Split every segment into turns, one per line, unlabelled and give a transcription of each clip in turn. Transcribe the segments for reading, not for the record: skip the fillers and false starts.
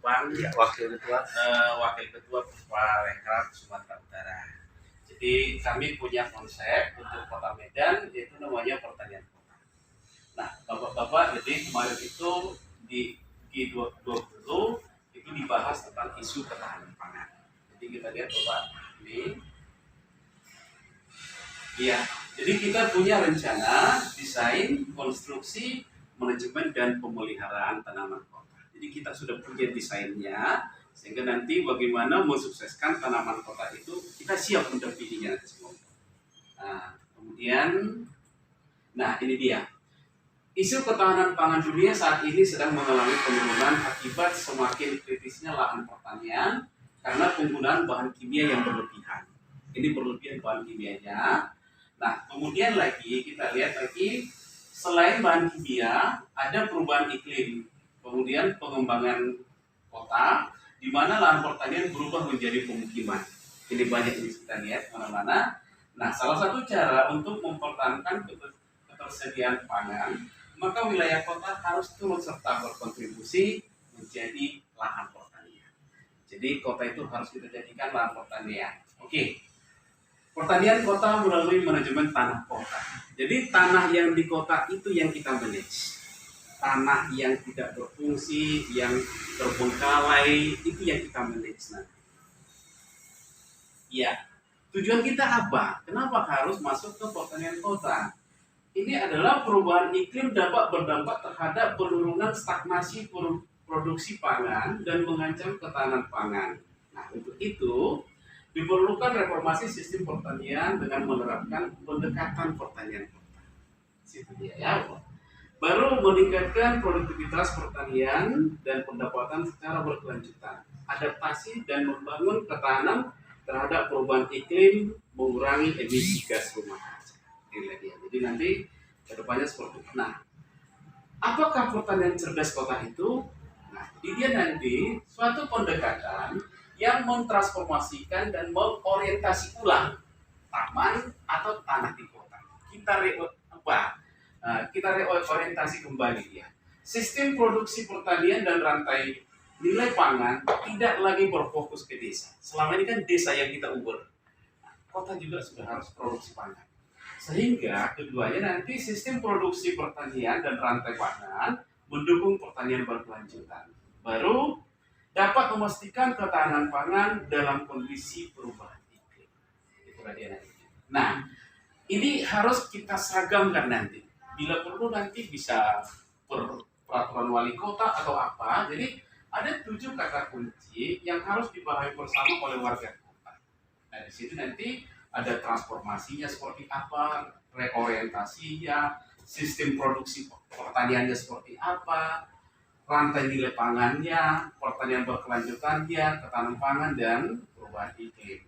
Gopang,
Ya, Wakil Ketua.
Wakil Ketua Perparekraf Sumatera Utara. Jadi kami punya konsep untuk Kota Medan yaitu namanya pertanian kota. Nah, Bapak-bapak, jadi kemarin itu di G20 itu dibahas tentang isu ketahanan pangan. Jadi kita lihat Bapak ini. Iya, jadi kita punya rencana desain, konstruksi, manajemen dan pemeliharaan tanaman kota. Jadi kita sudah punya desainnya, sehingga nanti bagaimana mensukseskan tanaman kota itu kita siap mendampinginya nanti semua. Nah, kemudian, ini dia. Isu ketahanan pangan dunia saat ini sedang mengalami penurunan akibat semakin kritisnya lahan pertanian karena penggunaan bahan kimia yang berlebihan. Ini berlebihan bahan kimianya. Nah, kemudian lagi kita lihat lagi selain bahan kimia ada perubahan iklim, kemudian pengembangan kota di mana lahan pertanian berubah menjadi pemukiman. Ini banyak yang kita lihat mana-mana. Nah, salah satu cara untuk mempertahankan ketersediaan pangan, maka wilayah kota harus turut serta berkontribusi menjadi lahan pertanian. Jadi kota itu harus kita jadikan lahan pertanian. Oke. Pertanian kota melalui manajemen tanah kota. Jadi tanah yang di kota itu yang kita manage. Tanah yang tidak berfungsi, yang terbengkalai, itu yang kita manage nanti. Ya, tujuan kita apa? Kenapa harus masuk ke pertanian kota? Ini adalah perubahan iklim dapat berdampak terhadap penurunan stagnasi produksi pangan dan mengancam ketahanan pangan. Nah, untuk itu diperlukan reformasi sistem pertanian dengan menerapkan pendekatan pertanian kota. Situ dia ya. Baru meningkatkan produktivitas pertanian dan pendapatan secara berkelanjutan. Adaptasi dan membangun ketahanan terhadap perubahan iklim, mengurangi emisi gas rumah kaca. Jadi nanti kedepannya seperti itu. Nah, apakah pertanian cerdas kota itu? Nah, dia nanti suatu pendekatan yang mentransformasikan dan mengorientasi ulang taman atau tanah di kota. Kita reorientasi kembali ya. Sistem produksi pertanian dan rantai nilai pangan tidak lagi berfokus ke desa. Selama ini kan desa yang kita ubur. Kota juga sudah harus produksi pangan. Sehingga keduanya nanti sistem produksi pertanian dan rantai pangan mendukung pertanian berkelanjutan. Baru dapat memastikan ketahanan pangan dalam kondisi perubahan iklim. Itulah dia nanti. Nah, ini harus kita seragamkan nanti. Bila perlu nanti bisa peraturan wali kota atau apa. Jadi ada 7 kata kunci yang harus dipahami bersama oleh warga kota. Nah, di situ nanti ada transformasinya seperti apa, reorientasinya, sistem produksi pertaniannya seperti apa, rantai nilai pangannya, pertanian berkelanjutannya, ketahanan pangan, dan perubahan iklim.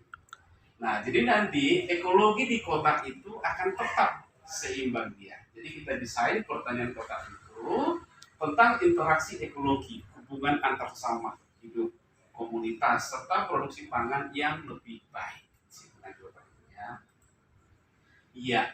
Nah, jadi nanti ekologi di kota itu akan tetap seimbang dia. Jadi kita desain pertanian kota itu tentang interaksi ekologi, hubungan antar sesama hidup, komunitas, serta produksi pangan yang lebih baik. Iya.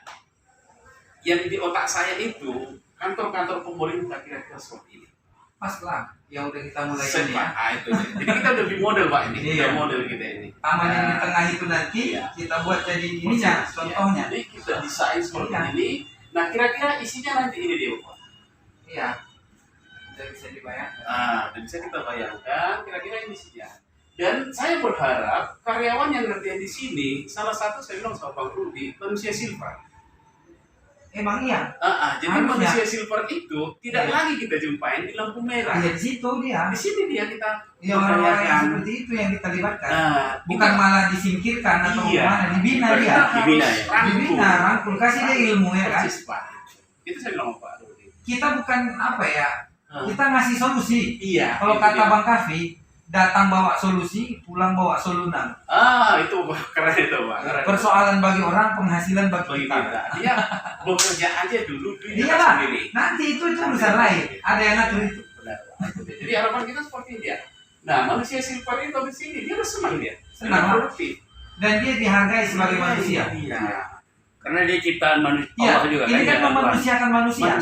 Yang di otak saya itu kantor-kantor pemerintah kira-kira seperti ini.
Pas lah, yang udah kita mulai
ini ya. Itu. Jadi kita udah di model Pak ini.
Iya.
Model kita ini.
Taman yang di tengah itu nanti kita buat jadi ininya, contohnya.
Jadi kita desain seperti ini. Nah, kira-kira isinya nanti ini dia Pak.
Iya. Udah bisa dibayangkan.
Udah bisa kita bayangkan kira-kira ini isinya. Dan saya berharap karyawan yang ngerti di sini, salah satu saya bilang sama Bang Rudi, manusia silver.
Emang iya.
Jadi manusia silver itu tidak lagi kita jumpain di lampu merah.
Di situ dia.
Di sini dia kita.
Iya, orang-orang yang seperti itu yang kita libatkan. Bukan malah disingkirkan atau gimana, dibina dia.
Dibina ya.
Dibina, rangkul, kasih dia ilmu ya kan.
Itu saya bilang Pak Rudi.
Kita bukan apa ya? Kita ngasih solusi.
Iya.
Kalau kata Bang Kavi, datang bawa solusi, pulang bawa solunan.
Itu keren itu Pak.
Persoalan bagi orang, penghasilan bagi kita.
Dia bekerja aja dulu,
dia sendiri. Nanti itu urusan lain. Ada yang ngatur itu.
Benar. Jadi harapan kita seperti dia. Nah, manusia silver itu di sini dia harus senang dia.
Senang
produktif.
Dan dia dihargai sebagai manusia.
Iya. Karena dia ciptaan manusia
Allah juga. Ini kan memanusiakan manusia.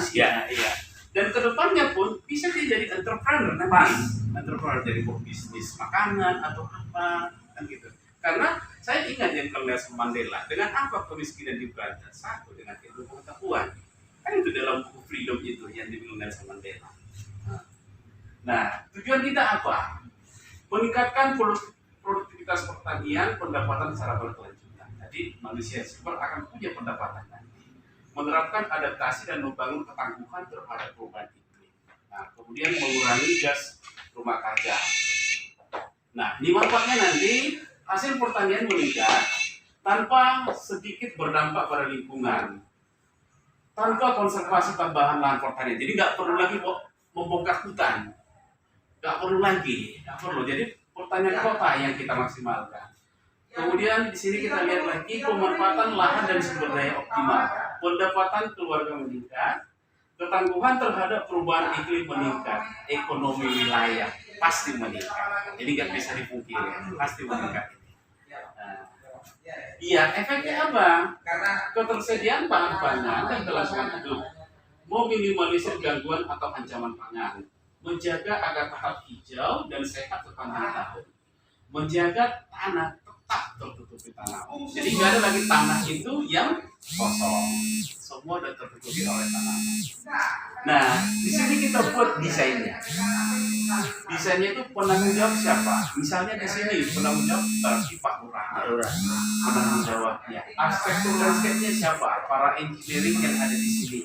Iya. Dan kedepannya pun bisa dia jadi entrepreneur nanti.
Pas.
Entrepreneur dari bisnis makanan atau apa kan gitu. Karena saya ingat yang bilang Nelson Mandela, dengan apa kemiskinan diberantas? Satu, dengan ilmu pengetahuan. Kan itu dalam buku Freedom itu yang dibilang Nelson Mandela. Nah, tujuan kita apa? Meningkatkan produktivitas pertanian, pendapatan secara berkelanjutan. Jadi manusia super akan punya pendapatan nanti. Menerapkan adaptasi dan membangun ketangguhan terhadap perubahan iklim. Nah, kemudian mengurangi gas rumah kaca. Nah, ini manfaatnya nanti hasil pertanian meningkat tanpa sedikit berdampak pada lingkungan, tanpa konservasi tambahan lahan pertanian. Jadi nggak perlu lagi membongkar hutan, nggak perlu lagi, nggak perlu. Jadi pertanian kota yang kita maksimalkan. Kemudian di sini kita lihat lagi pemanfaatan lahan dan sumber daya optimal, pendapatan keluarga meningkat, ketangguhan terhadap perubahan iklim meningkat, ekonomi wilayah pasti meningkat. Jadi nggak bisa dipungkiri, pasti meningkat. Iya, efeknya apa?
Karena
Ketersediaan bahan pangan dan kelangsungan hidup, meminimalisir gangguan atau ancaman pangan, menjaga agar tahap hijau dan sehat sepanjang tahun, menjaga tanah tetap tertutupi tanah. Jadi nggak ada lagi tanah itu yang kosong, semua sudah tertutupi oleh tanaman. Nah, di sini kita buat desainnya. Desainnya itu penanggung jawab siapa? Misalnya di sini penanggung jawab berarti Pak Lurah. Penanggung jawabnya. Arsitektur landscape-nya siapa? Para engineering yang ada di sini.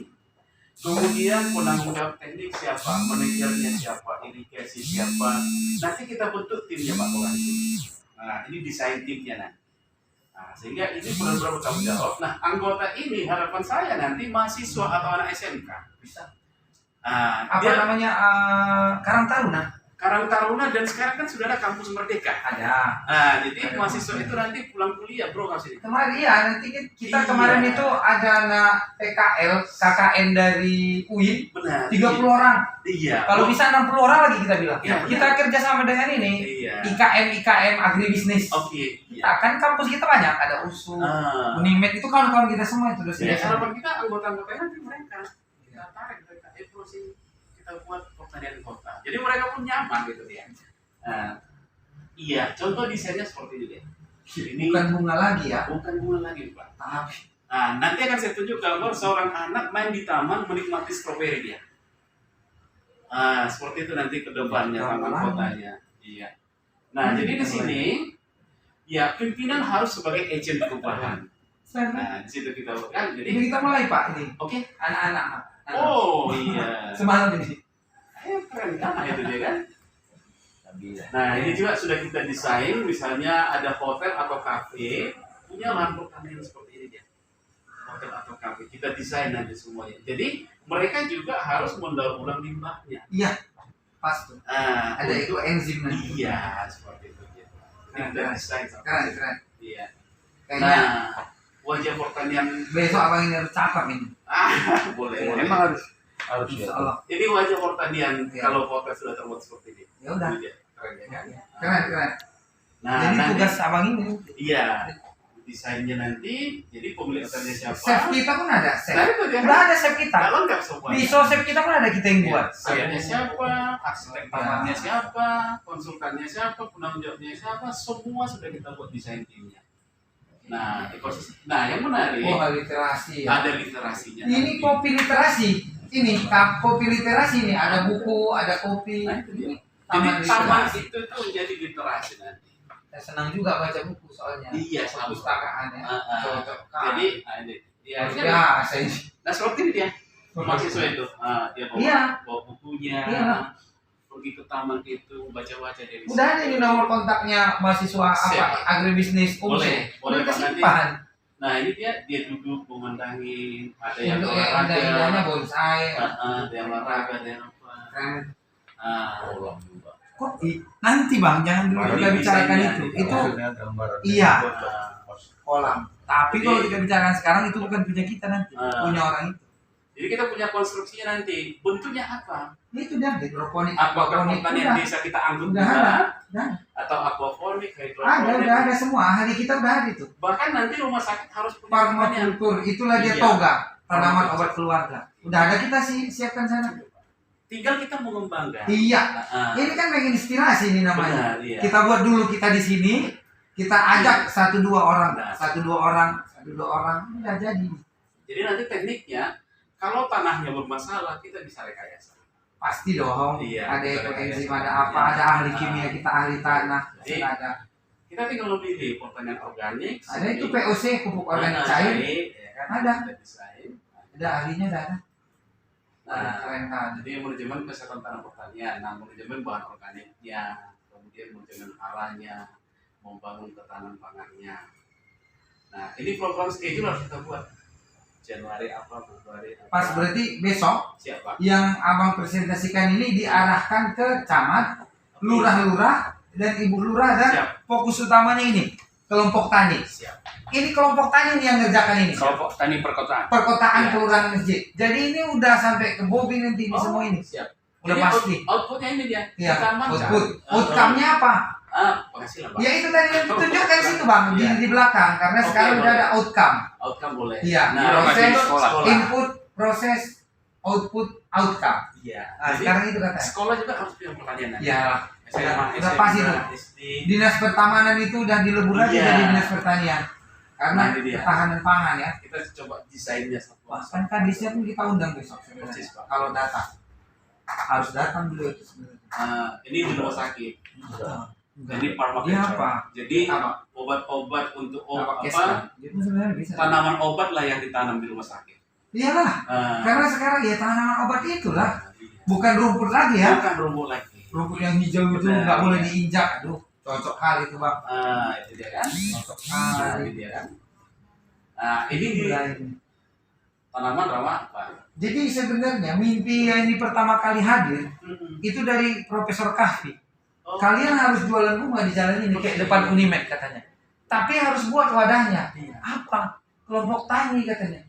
Kemudian penanggung jawab teknik siapa? Manajernya siapa? Irigasi siapa? Nanti kita bentuk timnya Pak Lurah. Nah, ini desain timnya nanti. Nah, sehingga ini benar-benar bertanggung jawab. Nah, anggota ini harapan saya nanti mahasiswa atau anak SMK bisa.
apa namanya Karang Taruna?
Karang Taruna dan sekarang kan sudah ada kampus Merdeka.
Ada.
Jadi mahasiswa itu nanti pulang kuliah, bro, kasih.
Kemarin iya, nanti kita
Iya.
kemarin itu ada anak PKL, KKN dari UIN,
Benar.
30 orang.
Iya.
Kalau bisa 60 orang lagi kita bilang.
Iya,
Kita kerja sama dengan ini,
Iya.
IKM agribisnis.
Oke.
Kita kan kampus kita banyak, ada USU, Unimed itu kawan-kawan kita semua itu
Ya,
dosen.
harapan kita anggota-anggotanya nanti mereka kita tarik mereka itu sih kita buat pertanian kota. Jadi mereka pun nyaman gitu ya. Iya, contoh desainnya seperti ini deh. Ini
Bukan bunga lagi ya.
bukan bunga lagi, Pak.
Tapi
Nanti akan saya tunjuk gambar seorang anak main di taman menikmati stroberi dia. Seperti itu nanti ke depannya taman kotanya. Iya. Nah, jadi di sini ya pimpinan harus sebagai agen perubahan. Nah, di situ kita kan jadi
ini kita mulai Pak ini.
oke.
Anak-anak.
Oh, iya.
Semalam ini.
Keren kan itu dia kan. Nah, ini juga sudah kita desain, misalnya ada hotel atau kafe punya lahan pertanian seperti ini dia. Hotel atau kafe kita desain nanti semuanya. Jadi mereka juga harus mendaur ulang limbahnya.
Iya. Pas tuh. Ada itu enzim nanti.
Iya, seperti itu dia. Ini kita desain.
Keren.
Iya.
Kayaknya
Nah, wajah pertanian
besok abang ini harus cakap ini.
boleh.
Emang harus
Insya
ya.
Allah.
Ini wajah pertanian
Iya.
kalau hotel sudah terbuat seperti ini.
Ya udah.
Ini dia. Keren ya kan?
Keren.
Nah,
Jadi
nanti
tugas abang ini.
iya, desainnya nanti, jadi pemilik hotelnya siapa?
Chef kita pun ada
Nah,
chef.
itu dia.
Udah ada chef kita.
Nggak lengkap semuanya.
Di chef kita pun ada kita yang buat.
Sayapnya siapa, arsitek tamannya siapa, konsultannya siapa, penanggung jawabnya siapa, semua sudah kita buat desain timnya. Nah, ekosistem. Nah, yang menarik
Oh, literasi ya.
ada literasinya.
Ini
nanti.
kopi literasi. Ini kopi literasi ini ada buku, ada kopi.
Nah, itu dia.
Ini
Jadi
taman
taman
literasi.
itu tuh menjadi literasi nanti.
Saya senang juga baca buku soalnya.
Iya, sama.
Perpustakaan ya. Cocok.
Jadi, ini. Ya,
Luar biasa ini.
nah seperti ini dia. Mahasiswa itu, dia bawa,
Iya.
bawa bukunya,
Iya.
pergi ke taman itu, baca-baca dari
Udah ada ini nomor kontaknya mahasiswa apa
Siap.
agribisnis
Boleh
Udah
Pak, nanti.
kesimpan.
Nah ini dia duduk memandangi, ada yang
Untuk yang indahnya
olahraga,
bonsai.
ada yang olahraga, ada yang apa.
Keren.
Ulang juga.
Kok nanti bang jangan dulu
Baru
kita bicarakan
desainnya,
itu.
gitu.
Itu
Maksudnya gambaran
Iya.
pos.
kolam. Tapi
Jadi-
kalau kita bicarakan sekarang itu bukan punya kita nanti, punya orang itu.
Jadi kita punya konstruksinya nanti, bentuknya apa?
Itu dia hidroponik,
Apakah
aquaponik,
pertanian
udah.
desa kita anggut
Udah
juga,
Udah.
atau aquaponik,
Ada,
hidroponik?
udah ada semua. Hari kita udah ada itu.
Bahkan nanti rumah sakit harus punya pertanian.
Permakultur, itulah dia
Iya.
toga, tanaman obat keluarga. Udah ada kita sih siapkan sana.
tinggal kita mengembangkan.
Iya.
Ah,
Ini kan menginspirasi ini namanya.
benar, iya.
Kita buat dulu kita di sini, kita ajak satu dua orang,
Nah.
satu dua orang, udah jadi.
Jadi nanti tekniknya, kalau tanahnya bermasalah, kita bisa rekayasa.
Pasti dong.
Iya,
Ada
betul,
ekoenzim,
rekayasa.
ada apa,
Iya.
ada ahli kimia, kita ahli tanah,
Jadi,
ada.
Kita tinggal memilih pertanian organik.
Ada itu POC, pupuk organik
Nah,
cair,
ya kan?
Ada.
Kita desain.
ada ahlinya, ada.
Nah,
Keren kan.
jadi manajemen kesehatan tanah pertanian, nah manajemen bahan organiknya, kemudian manajemen haranya, membangun ketahanan pangannya. Nah, ini program schedule harus kita buat. Januari apa, Februari apa.
Pas berarti besok
Siapa?
yang abang presentasikan ini diarahkan ke camat, lurah-lurah, dan ibu lurah, dan
Siap.
fokus utamanya ini kelompok tani.
Siap.
Ini kelompok tani nih yang ngerjakan ini.
Kelompok tani perkotaan.
Perkotaan
Ya.
kelurahan masjid. Jadi ini udah sampai ke Bobi nanti ini semua ini.
Siap.
Udah
Jadi
pasti.
outputnya ini dia.
Iya.
Kita amankan.
Output. Outcome-nya apa?
Penghasilan, Pak.
Ya itu tadi yang ditunjukkan situ bang
Iya.
di belakang karena
Oke,
sekarang udah
boleh.
ada outcome.
Outcome boleh.
Iya.
Nah,
Proses,
itu
sekolah.
input, proses, output, outcome.
Iya.
Nah,
Jadi,
sekarang itu katanya.
sekolah juga harus punya pertanian.
Iya.
SMA,
Udah pas itu.
SD.
Dinas pertamanan itu udah dilebur lagi
Iya.
dari dinas pertanian karena
Nah, ini dia.
ketahanan pangan ya.
Kita coba desainnya satu.
Kan kadisnya pun kita undang besok sebenarnya.
Persis, Pak.
Kalau datang harus datang dulu itu sebenarnya.
Ini di rumah sakit.
Enggak.
Ini pharma
Dia apa?
Jadi
Apa?
obat-obat untuk
Apa?
apa?
Itu sebenarnya bisa.
Tanaman obat lah yang ditanam di rumah sakit.
Iyalah,
Nah,
karena sekarang ya tanaman obat itulah,
iya.
bukan rumput lagi ya.
Bukan rumput lagi.
Rumput yang hijau itu
Benar,
nggak boleh
iya.
diinjak. Aduh, cocok kali itu bang.
Itu dia kan.
Cocok
Nah,
kali.
ini dia kan. Nah, ini di
Gila ini.
tanaman ramah apa?
Jadi sebenarnya mimpi yang ini pertama kali hadir itu dari Profesor Kahfi.
Oh.
Kalian harus jualan bunga di jalan ini kayak depan Unimed katanya. Tapi harus buat wadahnya.
Iya.
Apa? Kelompok tani katanya.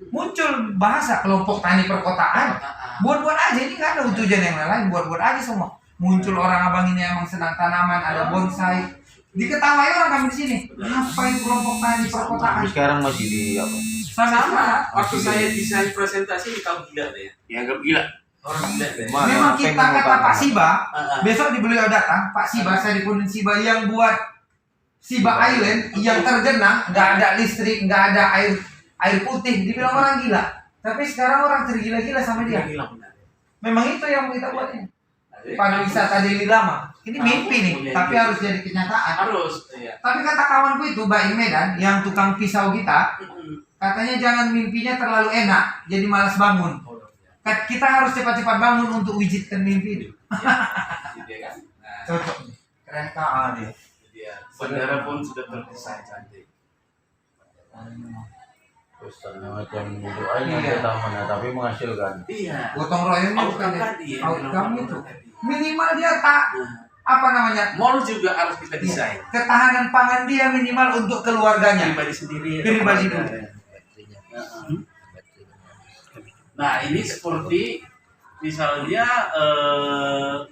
Muncul bahasa kelompok tani perkotaan. Buat-buat aja, ini nggak ada tujuan yang lain. Buat-buat aja semua. Muncul orang abang ini emang senang tanaman, ada bonsai. Diketawain orang kami di sini. Apa itu kelompok tani perkotaan?
Tapi sekarang masih di apa?
Sama. Waktu saya desain presentasi di tahun gila deh ya.
Dianggap gila.
Orang gila deh.
Mana?
Memang
Apa
kita
yang
kata
mengubah?
Pak Siba,
Ah,
besok di beliau datang, Pak Siba, Sarifudin Siba yang buat Siba Island yang tergenang, nggak ada listrik, nggak ada air putih, dibilang orang gila. Tapi sekarang orang tergila-gila sama dia.
Gila benar.
Memang itu yang kita buat ini.
Jadi,
Pariwisata Deli Lama. Ini mimpi nih,
Punya
tapi
ide.
harus jadi kenyataan.
harus. Iya.
Tapi kata kawanku itu, Mbak Medan, yang tukang pisau kita, katanya jangan mimpinya terlalu enak, jadi malas bangun. Kita harus cepat-cepat bangun untuk wujudkan mimpi itu.
Gitu ya kan. Nah,
Cocok nih. Keren kali.
itu dia. Bandara pun sudah terdesain cantik.
Terus macam itu aja
Iya.
ke tamannya, tapi menghasilkan.
Iya.
Gotong royongnya bukan
Outcome
ya.
tadi ya.
Outcome itu.
Tadi.
Minimal dia tak
Nah,
apa namanya?
mall juga harus kita desain.
Ketahanan pangan dia minimal untuk keluarganya.
Pribadi sendiri.
Pribadi
atau
dulu.
Heeh. Nah, ini seperti misalnya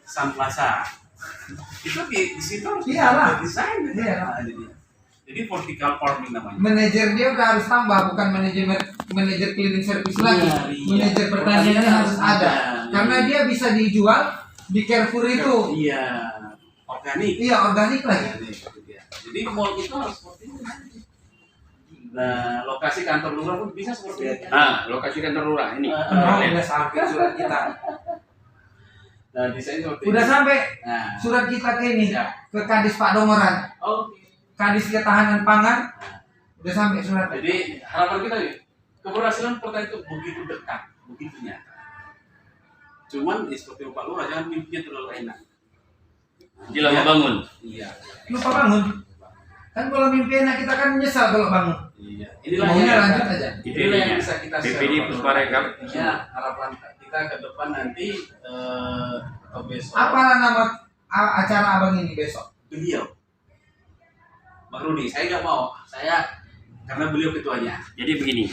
Sun Plaza. Itu di situ harus
Iyalah.
kita desain.
Iyalah.
Nah, jadi vertical farming namanya.
Manajer dia udah harus tambah, bukan manajer cleaning service lagi.
Iya.
Manajer pertaniannya harus ada. Karena dia bisa dijual di Carrefour itu.
Iya. Organik.
Iya, organik lagi.
Organik, itu dia. Jadi mall itu harus seperti itu. Nah, lokasi kantor lurah pun bisa seperti itu.
Nah, lokasi kantor lurah ini.
Oh, udah sampai surat kita.
Nah, desain seperti
Udah
ini.
sampai
Nah,
surat kita ke ini,
Siap.
ke Kadis Pak Dongoran.
oke.
Kadis Ketahanan Pangan. Udah sampai surat.
Jadi harapan kita nih, keberhasilan pertanian itu begitu dekat, begitu nyata. Cuman seperti Pak Lurah, jangan mimpinya terlalu enak.
Gila mau bangun.
Iya.
Lupa bangun. Kan kalau mimpi enak kita kan menyesal kalau bangun.
Iya. Inilah
Maunya
yang
lanjut aja.
inilah yang bisa kita share.
BPD
Pak
Puspa
Lurah.
Rekap.
Iya, harapan kita ke depan nanti ke besok.
Apa nama acara abang ini besok?
Beliau, Bang Rudi, saya nggak mau. Saya karena beliau ketuanya.
Jadi begini.